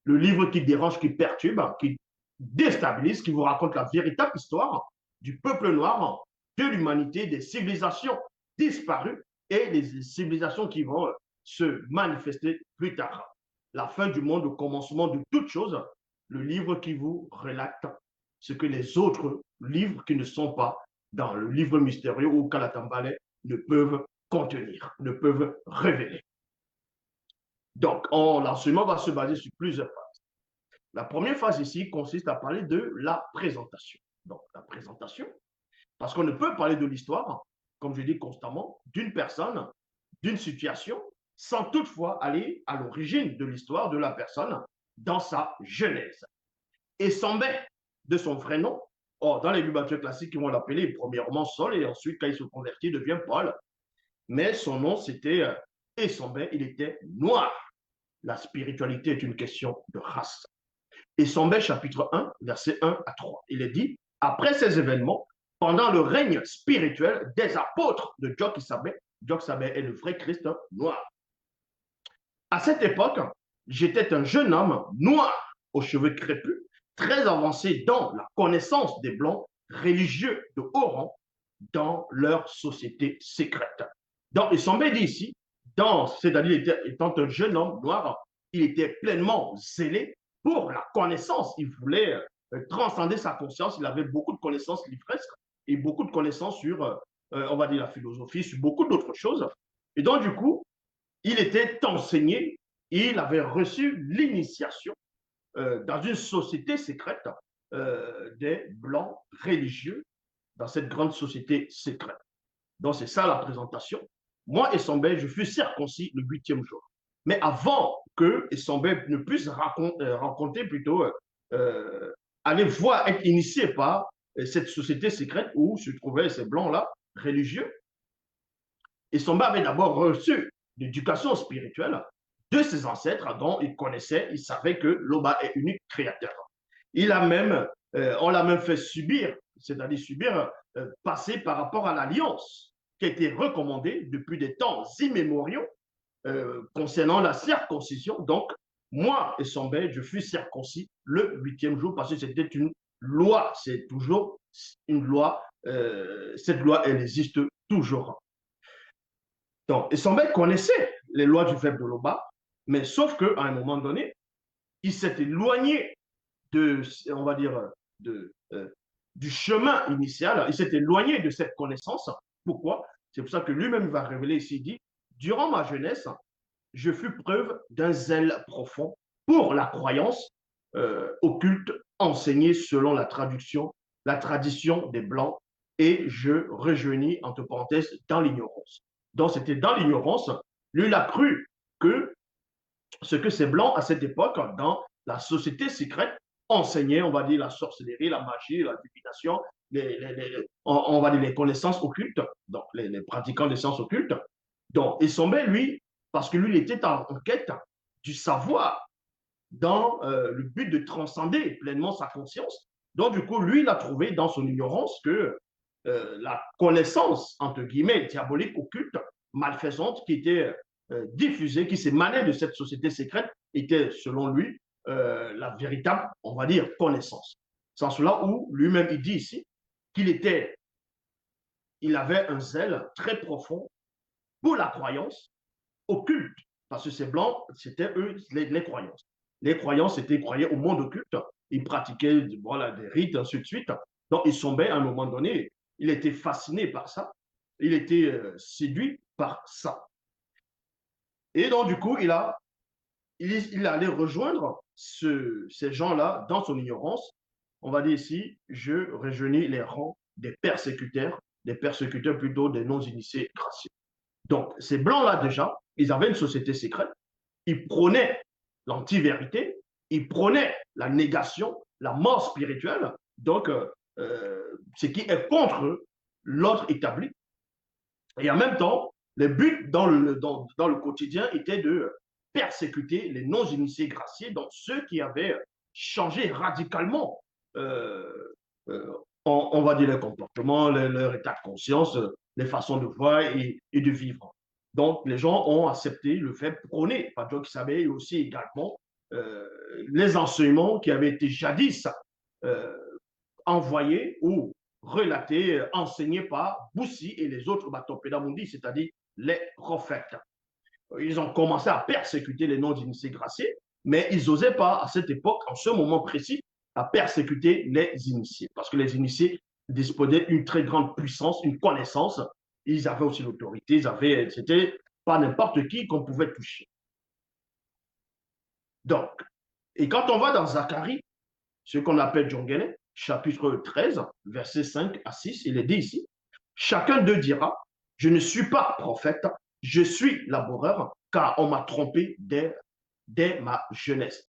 le livre qui dérange, qui perturbe, qui déstabilise, qui vous raconte la véritable histoire du peuple noir, de l'humanité, des civilisations disparues et les civilisations qui vont se manifester plus tard. La fin du monde, le commencement de toutes choses, le livre qui vous relate ce que les autres livres qui ne sont pas dans le livre mystérieux ou Kalatambale ne peuvent contenir, ne peuvent révéler. Donc, l'enseignement va se baser sur plusieurs phases. La première phase ici consiste à parler de la présentation. Donc, la présentation, parce qu'on ne peut parler de l'histoire, comme je dis constamment, d'une personne, d'une situation, sans toutefois aller à l'origine de l'histoire de la personne dans sa genèse. Et Sambé, de son vrai nom, dans les bibliothèques classiques, ils vont l'appeler premièrement Saul, et ensuite, quand il se convertit, il devient Paul. Mais son nom, c'était Essambé, il était noir. La spiritualité est une question de race. Essambé, chapitre 1, verset 1 à 3. Il est dit, après ces événements, pendant le règne spirituel des apôtres de Djok-Sabé est le vrai Christ noir. À cette époque, j'étais un jeune homme noir aux cheveux crépus, très avancé dans la connaissance des Blancs religieux de haut rang dans leur société secrète. Donc, Essambé dit ici, c'est-à-dire étant un jeune homme noir, il était pleinement zélé pour la connaissance. Il voulait transcender sa conscience. Il avait beaucoup de connaissances livresques et beaucoup de connaissances sur, on va dire, la philosophie, sur beaucoup d'autres choses. Et donc, du coup, il était enseigné, il avait reçu l'initiation dans une société secrète des Blancs religieux, dans cette grande société secrète. Donc, c'est ça la présentation. Moi, Essambé, je fus circoncis le 8e jour. Mais avant que Essambé ne puisse rencontrer plutôt, aller voir, être initié par cette société secrète où se trouvaient ces Blancs-là, religieux, Essambé avait d'abord reçu l'éducation spirituelle de ses ancêtres dont il connaissait, il savait que Loba est unique créateur. On l'a même fait subir, c'est-à-dire subir, passer par rapport à l'alliance qui a été recommandée depuis des temps immémoriaux concernant la circoncision. Donc, moi et son bel, je fus circoncis le 8e jour parce que c'était une loi, c'est toujours une loi, cette loi, elle existe toujours. Donc, et son bel connaissait les lois du faible de Loba, mais sauf qu'à un moment donné, il s'est éloigné de, on va dire, du chemin initial, il s'est éloigné de cette connaissance. Pourquoi? C'est pour ça que lui-même va révéler ici, il dit, durant ma jeunesse, je fus preuve d'un zèle profond pour la croyance occulte enseignée selon la tradition des Blancs, et je rejeunis, entre parenthèses, dans l'ignorance. Donc, c'était dans l'ignorance. Lui, il a cru que ce que ces Blancs, à cette époque, dans la société secrète, enseignaient, on va dire, la sorcellerie, la magie, la divination, on va dire les connaissances occultes, donc les pratiquants des sciences occultes. Donc, Essambé, lui, parce que lui, il était en quête du savoir dans le but de transcender pleinement sa conscience. Donc, du coup, lui, il a trouvé dans son ignorance que la connaissance, entre guillemets, diabolique, occulte, malfaisante, qui était diffusée, qui s'émanait de cette société secrète, était, selon lui, la véritable, on va dire, connaissance. C'est en cela où lui-même, il dit ici il avait un zèle très profond pour la croyance occulte, parce que ces Blancs, c'était eux les croyances. Les croyances, c'était, ils croyaient au monde occulte, ils pratiquaient voilà, des rites, ainsi de suite. Donc, ils tombaient à un moment donné, il était fasciné par ça, il était séduit par ça. Et donc, du coup, il allait rejoindre ces gens-là dans son ignorance. On va dire ici, je rejeunis les rangs des persécuteurs plutôt des non-initiés gracieux. Donc, ces Blancs-là, déjà, ils avaient une société secrète, ils prônaient l'anti-vérité, ils prônaient la négation, la mort spirituelle, donc ce qui est contre l'ordre établi. Et en même temps, le but dans le quotidien était de persécuter les non-initiés graciés, donc ceux qui avaient changé radicalement, on va dire, les comportements, leur état de conscience, les façons de voir et de vivre. Donc, les gens ont accepté le fait prôné par Djok Sabé et aussi également les enseignements qui avaient été jadis euh, envoyés ou relatés, enseignés par Boussi et les autres Batopédamundi, c'est-à-dire les prophètes. Ils ont commencé à persécuter les non-initiés graciés, mais ils n'osaient pas, à cette époque, en ce moment précis, à persécuter les initiés. Parce que les initiés disposaient d'une très grande puissance, une connaissance. Ils avaient aussi l'autorité, c'était pas n'importe qui qu'on pouvait toucher. Donc, et quand on va dans Zacharie, ce qu'on appelle Djongene, chapitre 13, versets 5 à 6, il est dit ici, chacun d'eux dira, je ne suis pas prophète, je suis laboureur, car on m'a trompé dès ma jeunesse.